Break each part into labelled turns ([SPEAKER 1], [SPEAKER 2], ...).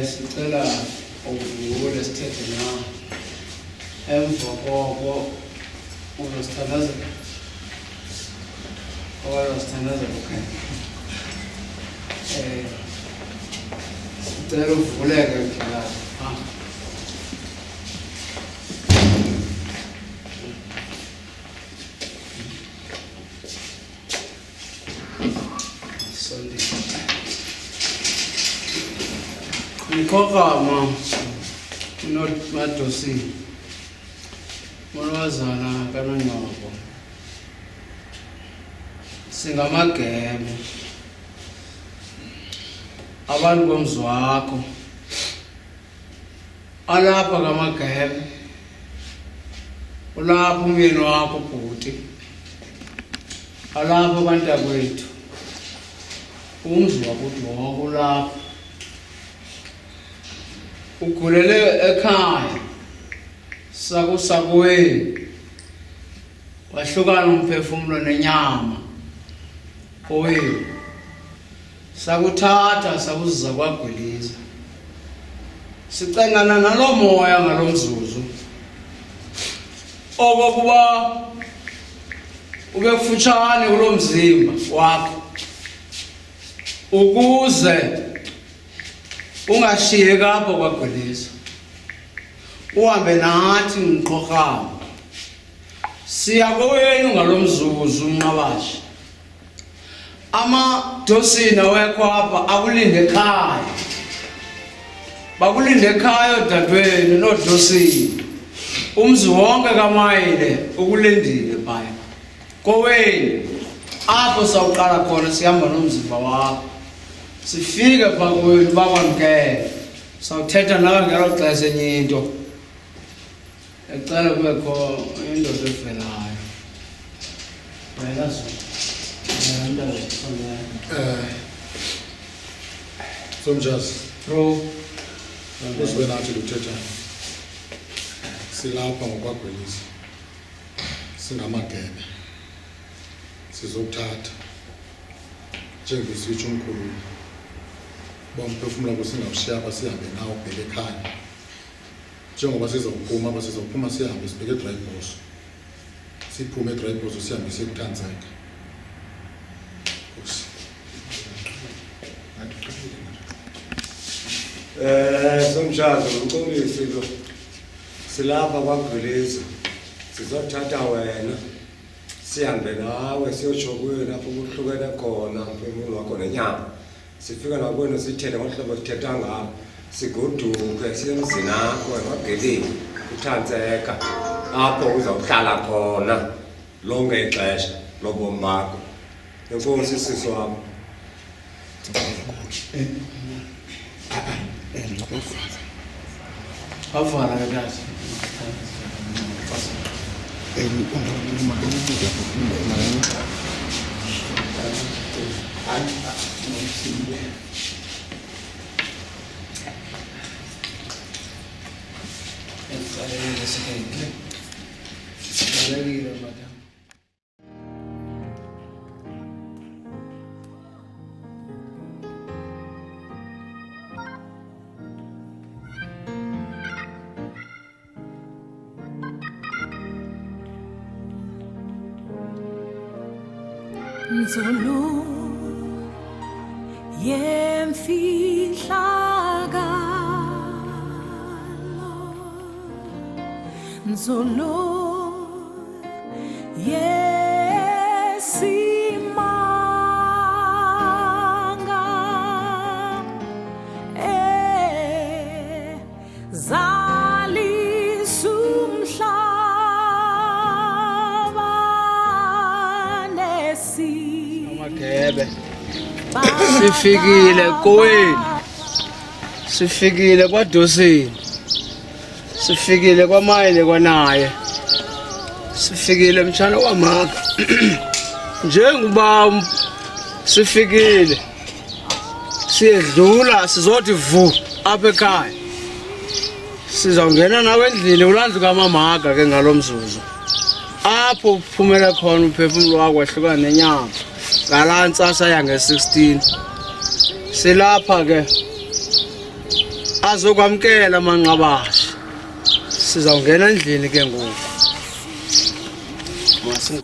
[SPEAKER 1] Sicela uvule sithethe nawe emva koko uzosithandazela okay. Sicela uvuleke ndlela Nkokama not madosi molwazana kanonyoko singamagebe abantu bomzi wakho alapha kamagebe ulapha umyeni wakho bhuti alapha abantakwethu umzi wakuthi wonke ulapha ukhulele ekhaya sakusakweni wahlukana umphefumulo nenyama owenu sakuthatha sakuziza kwagwiliza sicengana nalo moya ngalomzuzu okokuba ube kufutshane kulo mzimba wakho ukuze ungashiyeki apho kwagwiliza uhambe nathi ngqorhama siya kowenu ngalomzuzu unqabashi amadosini awekho apha akulinde ekhaya bakulinde ekhaya odadewenu nodosini umzi wonke kaMayile ukulindile phaya kowenu apho sawuqala khona sihamba nomzimba wakho sifike pha kowenu bakwamkele sawuthetha nawe ngelo xesha enye into ecela kubekho indoda evelayo wena
[SPEAKER 2] Somjazi
[SPEAKER 1] bro
[SPEAKER 2] uzwe nathi luthetha silapha ngokwagwelisa singamagebe sizokuthatha njengesitsho umkhulu bomphefumulo wabo singawushiya apha sihambe nawo ubheke ekhaya njengoba sizophuma sihambe sibheke eDryboss siphume eDryboss sihambe siye kuThanzeka
[SPEAKER 3] Somjazi uNkombisi lo silapha kwagwelisa sizothatha wena sihambe nawe siyotsho kuyo lapho kuhlukene khona umphefumulo wakho nenyama sifika nakwenu sithethe ngohlobo sithetha ngalo sigoduke siyemzini akho emageleni kuThanzeka apho uzawuhlala khona lonke ixesha lobomi bakho. Enkosi sisi wami.
[SPEAKER 1] avala kathi
[SPEAKER 4] Nzulu yemfihlakalo Nzulu yesimanga
[SPEAKER 1] sifikile kowenu sifikile kwaDosini sifikile kwaMayile kwanaye sifikile mtshana wamakho njengoba sifikile siyedlula sizothi vu apha ekhaya. Sizawungena nawe endlini ulandlu kaMamaga ke ngalomzuzu. Apho uphumela khona uphefumulo wakho wahlukana nenyama. Ngala ntsasa yange 16. Silapha ke azokwamkela amanqabashi. Sizawungena endlini ke ngoku. Masi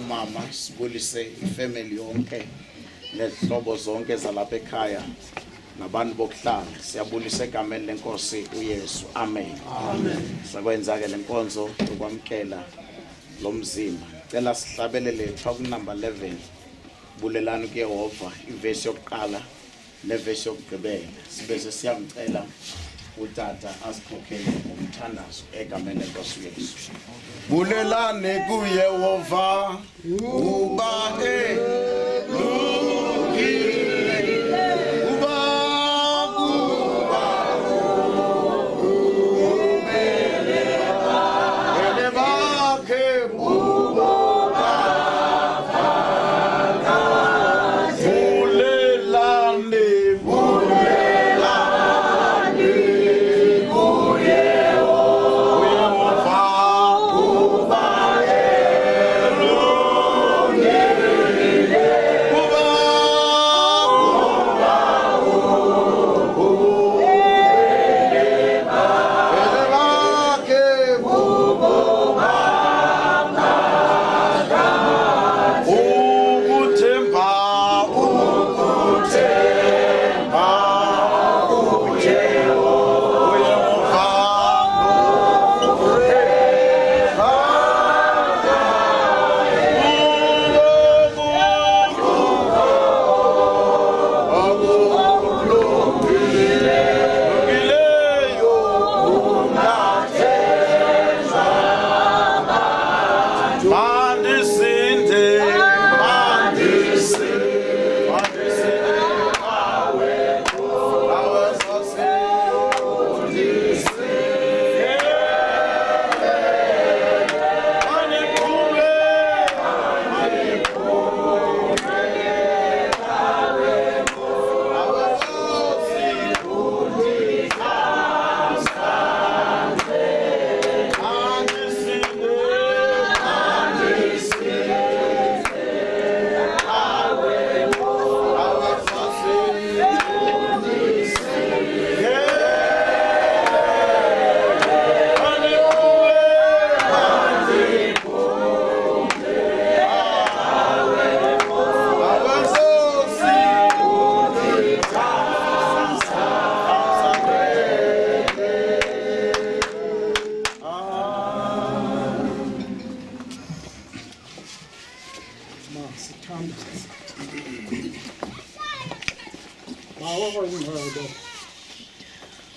[SPEAKER 5] Mama sibulise ifamily yonke nezihlobo zonke zalapha ekhaya nabantu bokuhlala siyabulisa egameni lenkosi uYesu amen sakwenza ke lenkonzo ukwamkela lo mzimba cela sihlabelele pha ku number 11 bulelani kuYehova ivesi yokuqala nevesi yokugqibela sibese siyamcela utata asikhokhele umthandazo egameni lenkosi uYesu bulelane kuYehova uba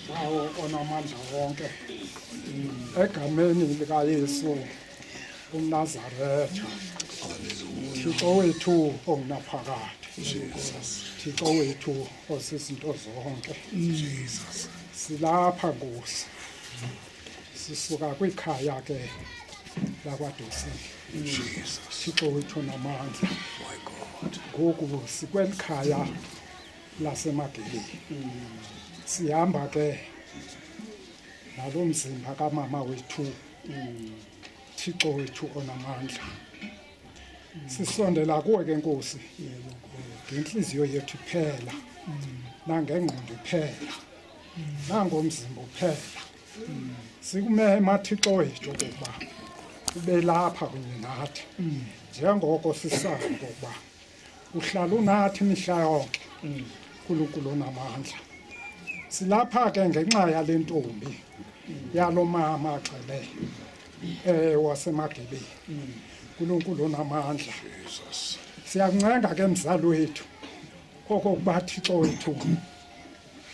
[SPEAKER 6] Bawo onamandla wonke egameni likaYesu uMnazaretha Thixo wethu ongunaphakade Thixo wethu osizinto zonke, silapha Nkosi, sisuka kwikhaya ke lakwaDosile. Thixo wethu namandla, ngoku sikweli khaya laseMageleni. Sihamba ke nalo mzimba kamama wethu, Thixo wethu onamandla. Sisondela kuwe ke Nkosi ngenhliziyo yethu iphela, nangengqondo iphela, nangomzimba uphela. Sikumema Thixo wethu ukuba ube lapha kunye nathi, njengoko sisazi ukuba uhlala unathi imihla yonke, uNkulunkulu onamandla. Silapha ke ngenxa yale ntombi yalo mama agcweleyo wasemaGibeni, uNkulunkulu onamandla. Siyakuncenga ke mzali wethu okokuba Thixo wethu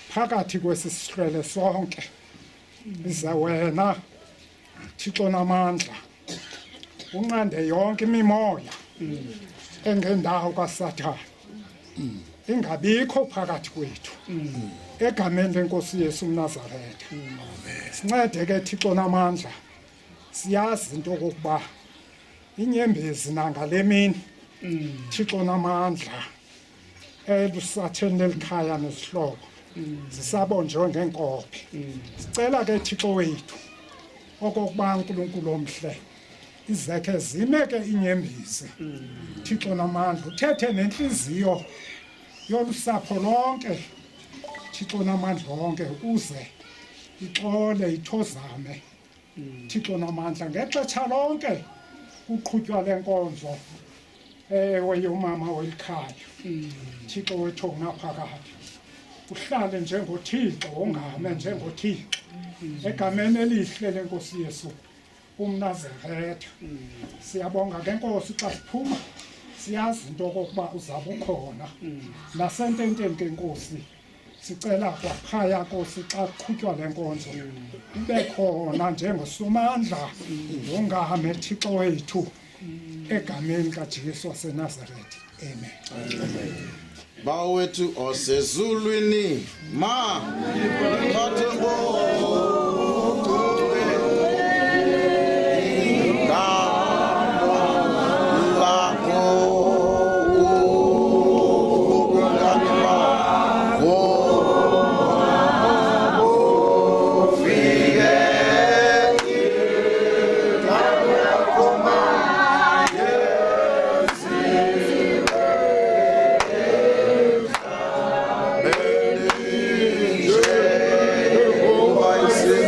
[SPEAKER 6] phakathi kwesi sihlwele sonke biza wena Thixo onamandla unqande yonke imimoya engendawo kaSathane ingabikho phakathi kwethu, egameni lenkosi Yesu uMnazaretha. Sincede ke Thixo onamandla, siyazi into okokuba inyembezi nangale mini Thixo onamandla elusatheni lelikhaya nezihlobo zisabonjwe ngenkophe. Sicela ke Thixo wethu okokuba uNkulunkulu omhle izekhe zime ke inyembezi Thixo onamandla, uthethe nenhliziyo yolusapho lonke Thixo onamandla onke, ukuze ixole ithozame Thixo onamandla ngexesha lonke uqhutywa lenkonzo ewe yomama welikhaya. Thixo wethu ongaphakathi uhlale njengoThixo, ongame njengoThixo, egameni elihle lenkosi Yesu uMnazaretha. Siyabonga ke Nkosi, xa siphuma siyazi into okokuba uzaba ukhona nasententeni ke Nkosi. Sicela kwaphaya Nkosi xa kuqhutywa le nkonzo ube khona njengosomandla, ongame Thixo wethu, egameni kaJesu waseNazaretha. Amen.
[SPEAKER 5] Bawethu osezulwini ma mathembo say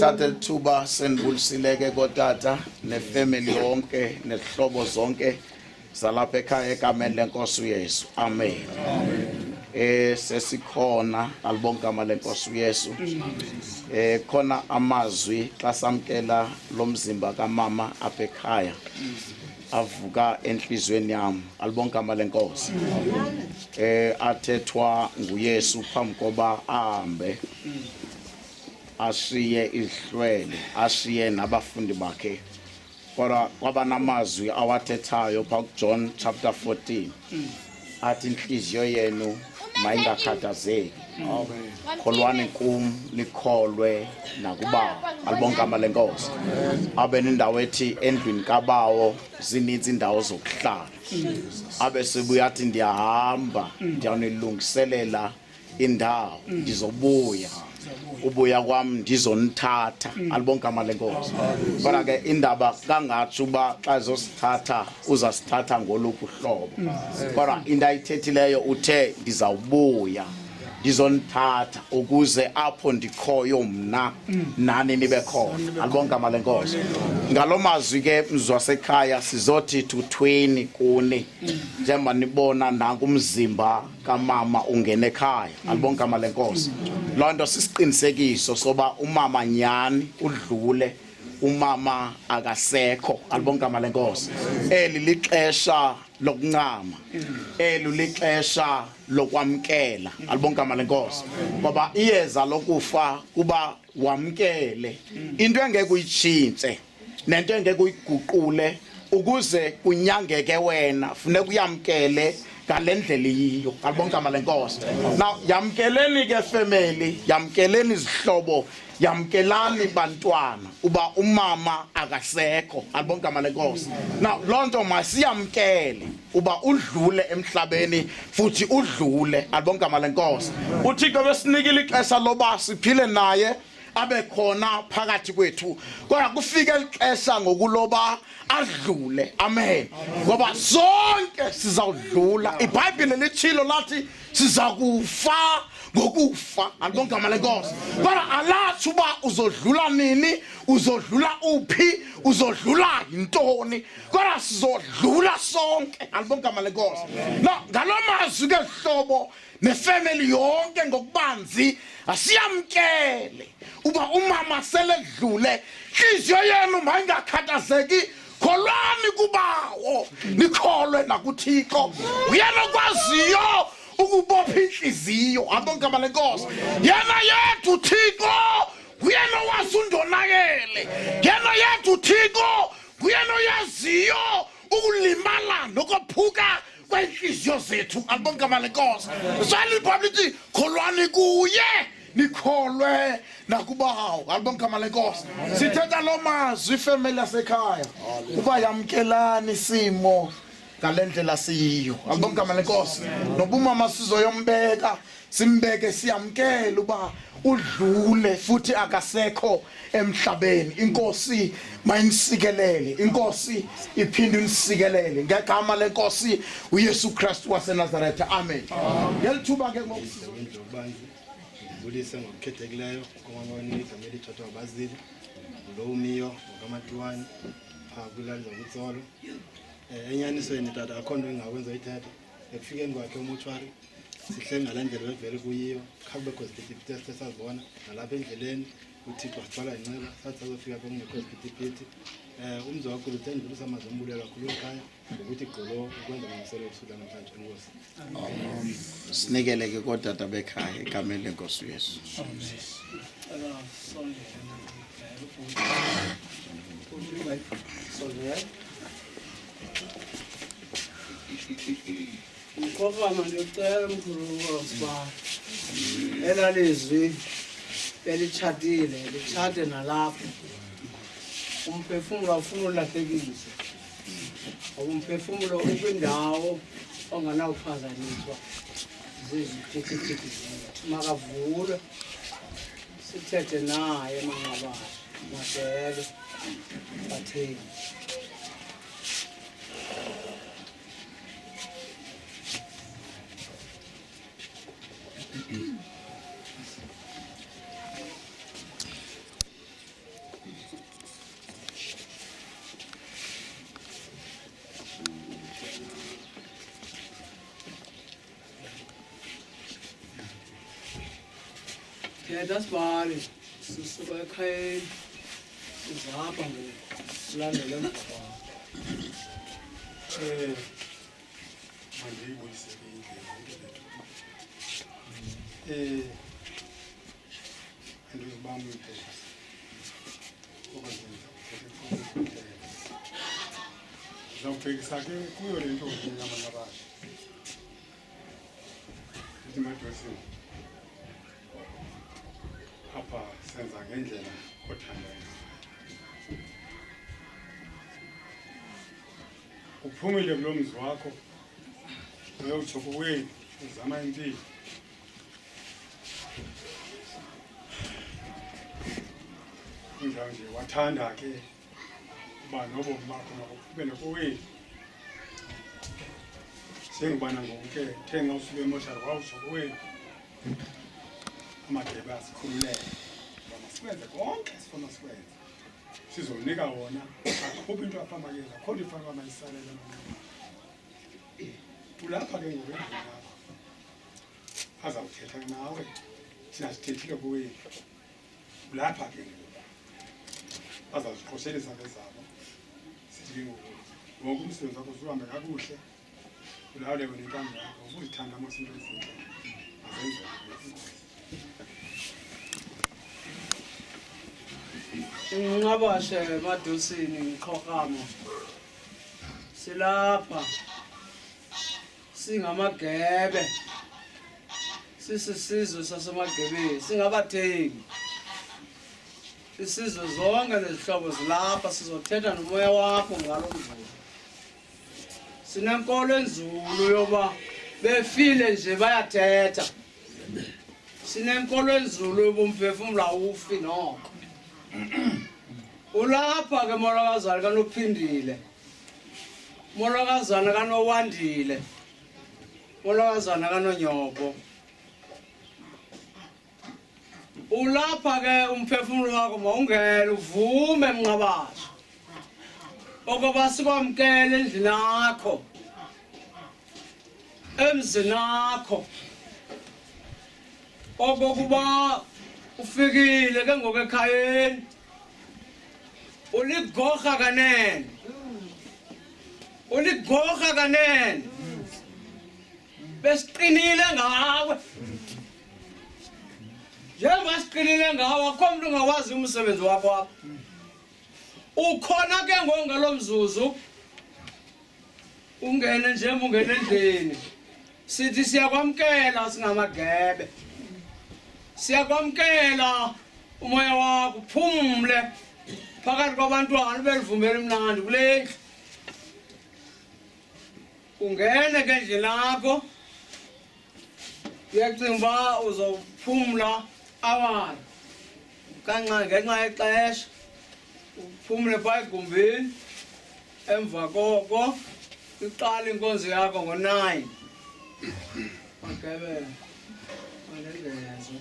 [SPEAKER 5] ngithathe lithuba senibulisileke kotata nefamily yonke nezihlobo zonke zalapha ekhaya egameni lenkosi uYesu. Amen. Sesikhona alibonke igama lenkosi uYesu. Khona amazwi xa samkela lomzimba kamama apha ekhaya avuka enhlizweni yami alibonke igama lenkosi. Athethwa nguYesu phambi koba ahambe ashiye ihlwele ashiye nabafundi bakhe. Kodwa kwaba namazwi awathethayo pha John chapter 14 athi inhliziyo yenu mayingakhathazeki, kholwani kum nikholwe nakubaba alibonke igama lenkosi. Abe nendawo ethi endlwini kabawo zininzi indawo zokuhlala. Abe sebuya athi ndiyahamba ndiyanilungiselela indawo ndizobuya ubuya kwami ndizonithatha alibonke igama lenkosi. Kodwa ke indaba kangathi uba xa ezosithatha uzasithatha ngoluphi uhlobo, kodwa into ayithethileyo uthe ndizawubuya ndizonithatha ukuze apho ndikhoyo mna nani nibe khona alibonke igama lenkosi. Ngalo mazwi ke mzwasekhaya sizothi tuthweni kuni njengoba nibona nanku umzimba kamama ungena ekhaya alibonke igama lenkosi. Loo nto sisiqinisekiso soba umama nyani udlule, umama akasekho alibonke igama lenkosi. Eli lixesha lokuncama, eli lixesha lokwamkela alibonke igama lenkosi, ngoba iyeza lokufa kuba wamkele into engeke uyitshintshe nento engeke uyiguqule ukuze kunyangeke wena funeka uyamkele ngalendlela yiyo alibonke igama lenkosi. Now yamkeleni ke family, yamkeleni izihlobo, yamkelani bantwana uba umama akasekho alibonke igama lenkosi. Now loo nto masiyamkele uba udlule emhlabeni futhi udlule alibonke igama lenkosi. uThixo besinikile ixesha loba siphile naye abe khona phakathi kwethu, kodwa kufike ixesha ngokuloba adlule. Amen. Ngoba sonke sizawudlula. iBhayibhile litshilo lathi siza kufa ngokufa alibonke igama lenkosi. Kodwa alathi uba uzodlula nini, uzodlula uphi, uzodlula yintoni, kodwa sizodlula sonke alibonke igama lenkosi. No, ngalo mazwi ke hlobo nefamily yonke ngokubanzi asiyamkele uba umama sele dlule. Inhliziyo yenu mayingakhathazeki, kholwani kubawo nikholwe nakuThixo. Uyena okwaziyo ukubopha inhliziyo alibonke igama lenkosi. Yena yethu uThixo uyena owazi undonakele, yena yethu uThixo uyena oyaziyo ukulimala nokophuka kwenhliziyo zethu alibonke igama lenkosi. Sali iBhayibhile kholwani kuye nikholwe nakubawo alibonke igama lenkosi. Sithetha lo mazwi ifamily yasekhaya uba yamkelani isimo ngalendlela siyiyo alibonke igama lenkosi. Noba umama sizoyombeka simbeke siyamkele uba udlule futhi akasekho emhlabeni. Inkosi mayinisikelele, inkosi iphinde inisikelele ngegama lenkosi uYesu Kristu waseNazaretha. Amen. Ngelithuba ke
[SPEAKER 7] ngokubanzi ngibulise ngokukhethekileyo komama wenu igama elithathwa abazili lo umiyo ngokamatiwani kulali zokutsolo. Enyanisweni tata akho nto engakwenza ithetha ekufikeni kwakhe umuchwari sihle ngalendlela evele kuyiyo khakubekho iziphithi esazibona nalapha endleleni uThixo wasibhala inceba sathi azofika apho kungekho iziphithi. Umzi wakho luthendulisa amazwi ombulelo kakhulu ekhaya ngokuthi gqolo ukwenza umselo wokusuka namhlanje enkosi.
[SPEAKER 5] Sinikele ke kodata bekhaya egameni lenkosi uYesu.
[SPEAKER 1] Mkhokama ndicela mkhulu wasiba elalizwi elitshatile litshate nalapho. Umphefumulo awufuna ulahlekiswe, umphefumulo ukwindawo onganawuphazanyiswa ziziphithi. Makavulwe sithethe naye manqabayo masele batheni. Thetha sibali sisuka ekhayeni sizapha ngoku silandele emva kwakho.
[SPEAKER 6] Mandiyibuyisele indlela andizibamba impela ngoba ndizawubhekisa ke kuyo le ntombi yabantu abasha ndithi madosini apha senza ngendlela othanda ngayo. Uphumile kulo mzi wakho uyotsho kuwenu uzama impilo. Kunjalo nje wathanda ke uba nobomi bakho mabuphumele kowenu. Sengibana ngoku ke the nxa usuke emoshari wawutsho kowenu amadebe asikhululele uba masikwenze konke esifuna sikwenze sizonika wona akhuphe into apha makeza akhona ifana mayisalela ulapha ke ngoku endlini yakho azawuthetha nawe thina sithethile kowenu ulapha ke ngoku azaziqoshelisa ngezabo sithi ke ngoku wonke umsebenzi wakho uzuhambe kakuhle ulawule wena inkambi yakho ubuzithanda amasinto ezinhle azenzeke.
[SPEAKER 1] Ngingabashe emadosini ngiqhoqamo silapha singamagebe sisizwe sasemagebeni singabathengi isizwe zonke lezihlobo zilapha sizothetha nomoya wakho ngalo mvulo. Sinenkolo enzulu yoba befile nje bayathetha. Sinenkolo enzulu yoba umphefumulo awufi noko. Ulapha ke molokazana kanophindile. Molokazana kanowandile. Molokazana kanonyobo. Ulapha ke umphefumulo wakho mawungele uvume emnqabasha. Okoba sikwamkele endlini yakho. Emzini wakho. Okokuba ufikile ke ngoku ekhayeni. Uligorha kanene. Uligorha kanene. Besiqinile ngawe. Njengoba siqinile ngawe akho umuntu ungawazi umsebenzi wakho apha. Ukhona ke ngoku ngalo mzuzu ungene nje ungene endlini. Sithi siyakwamkela singamagebe. Siyakwamkela umoya wakho uphumule phakathi kwabantwana belivumela imnandi kule ndlu. Ungene ke endlini yakho. Uyacinga uba uzophumula awani ngenxa yexesha. Uphumule phaa egumbini emva koko iqala inkonzo yakho ngo-9. Magebe andengezo.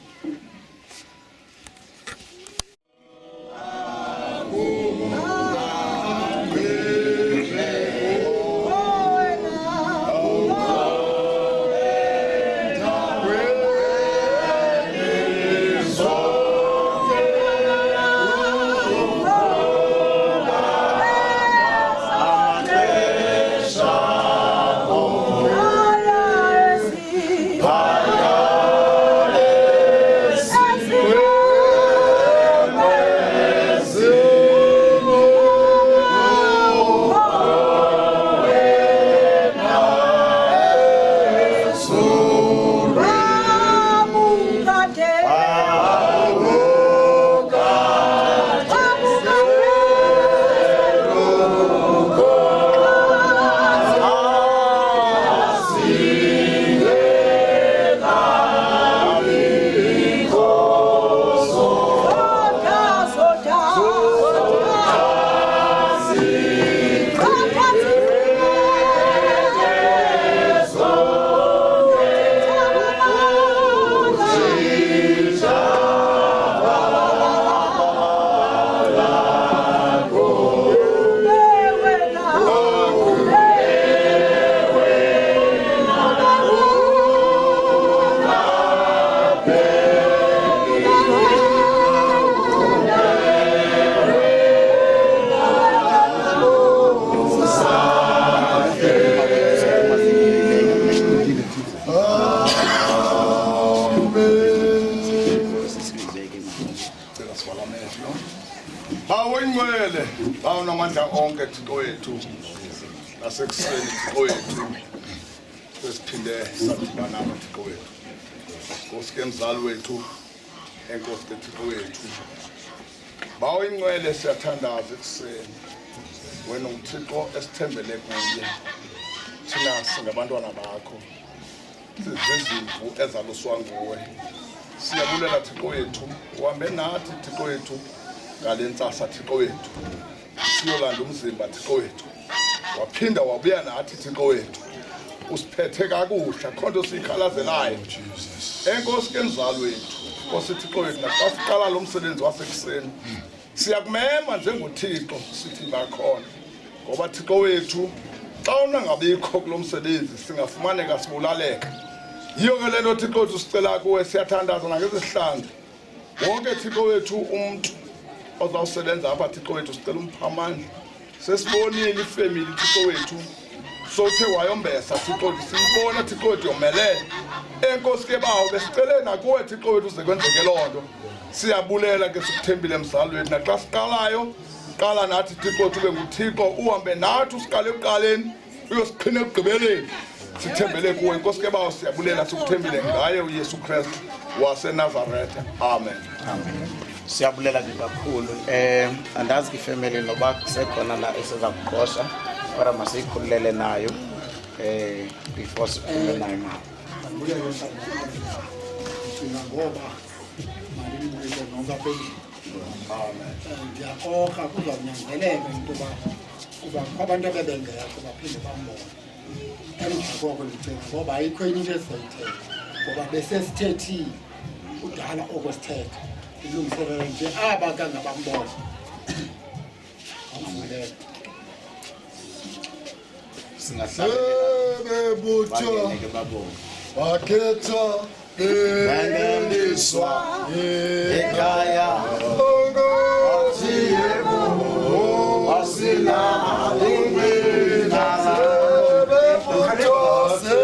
[SPEAKER 8] Bawunamandla onke Thixo wethu nasekuseni Thixo wethu sesiphinde sadibana nawe Thixo wethu. Nkosi ke mzali wethu, enkosi ke Thixo wethu. Bawo ingcwele siyathandaza ekuseni. Wena uThixo esithembele kuye. Thina singabantwana bakho. Sizizimvu ezaluswa nguwe. Siyabulela Thixo wethu, uhambe nathi Thixo wethu ngalentsasa Thixo wethu. Siyolanda umzimba Thixo wethu. Waphinda wabuya nathi Thixo wethu. Usiphethe kakuhle, khonto sikhalazelayo. Enkosi ke mzali wethu, Nkosi Thixo wethu, naxa siqala lo msebenzi wasekuseni, siyakumema njengoThixo sithi ngakhona. Ngoba Thixo wethu, xa unangabikho kulo msebenzi singafumaneka sibulaleka. Yiyo ke lento Thixo wethu sicela kuwe, siyathandaza nangezihlandlo. Wonke Thixo wethu umuntu ozawusebenza apha Thixo wethu sicela umpha amandla. Sesibonile ifamily Thixo wethu sothe wayombesa Thixo wethu, siyibona Thixo wethu yomelele. Enkosi ke bawo besicele nakuwe Thixo wethu uze kwenzeke lonto. Siyabulela ke sikuthembile mzali wethu, naxa siqalayo qala nathi Thixo wethu ube nguThixo, uhambe nathi usiqale ekuqaleni uyosiqhina ekugqibeleni. Sithembele kuwe Nkosi ke bawo, siyabulela sikuthembile ngaye uYesu Kristu waseNazaretha. Amen.
[SPEAKER 5] Amen. Siyabulela kakhulu. Andazi ke family noba kusekhona la eseza kuqosha, kodwa masikhululele nayo before sikhulume nayo mama.
[SPEAKER 2] Ngoba mali nibuye nonke apha ndiyakoka kuzawunyanzeleka into yoba kuba abantu abebengekho baphinde bambone. Emva koko ndicinga ngoba ayikho enye into esizoyithetha ngoba besesithethile kudala oko sithetha ilungiselela nje aba kangabambona.
[SPEAKER 5] Singahlabelela
[SPEAKER 2] Bakhetha
[SPEAKER 5] bengeniswa ekhaya wathi yebo wasila umbinala bebutose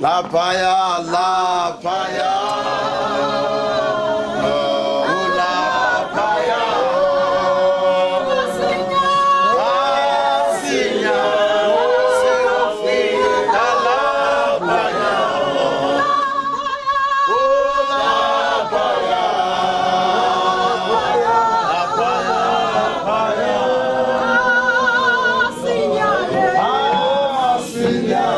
[SPEAKER 5] lapaya lapaya lapaya asinya sefika lapaya lapaya lapaya asinya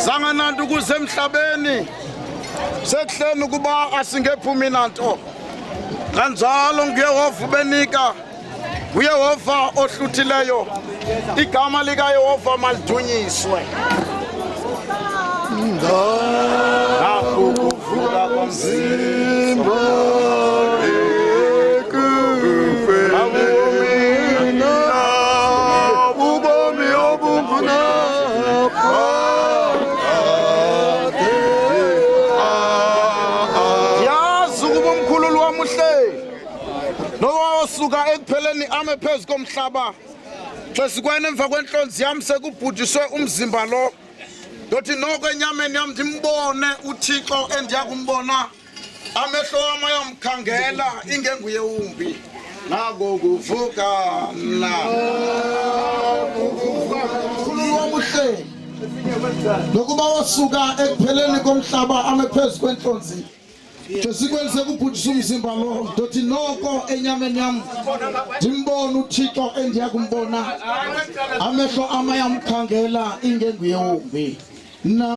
[SPEAKER 5] sangananti kusemhlabeni sekuhleni ukuba asingephumi nanto kanjalo nguyehova ubenika uyehova ohluthileyo igama likayehova malidunyiswe nakukuvuka komzimba ubomi obunguna yazi ukuba umkhululi wamuhle nosuka ekupheleni ame phezu komhlaba xa sikwena emva kwenhlonzi yami sekubhujiswe umzimba lo dothi noko enyameni yami ndimbone uThixo endiya kumbona amehlo wami ayamkhangela ingenguye umbi nako kuvuka na umkhululi wamuhle nokuba wasuka ekupheleni komhlaba ame phezu kwenhlonzi Jesikwenze kubhujisa umzimba lo dothi noko enyameni yami ndimbona uThixo endiya kumbona amehlo ama yamkhangela ingenguye umbi na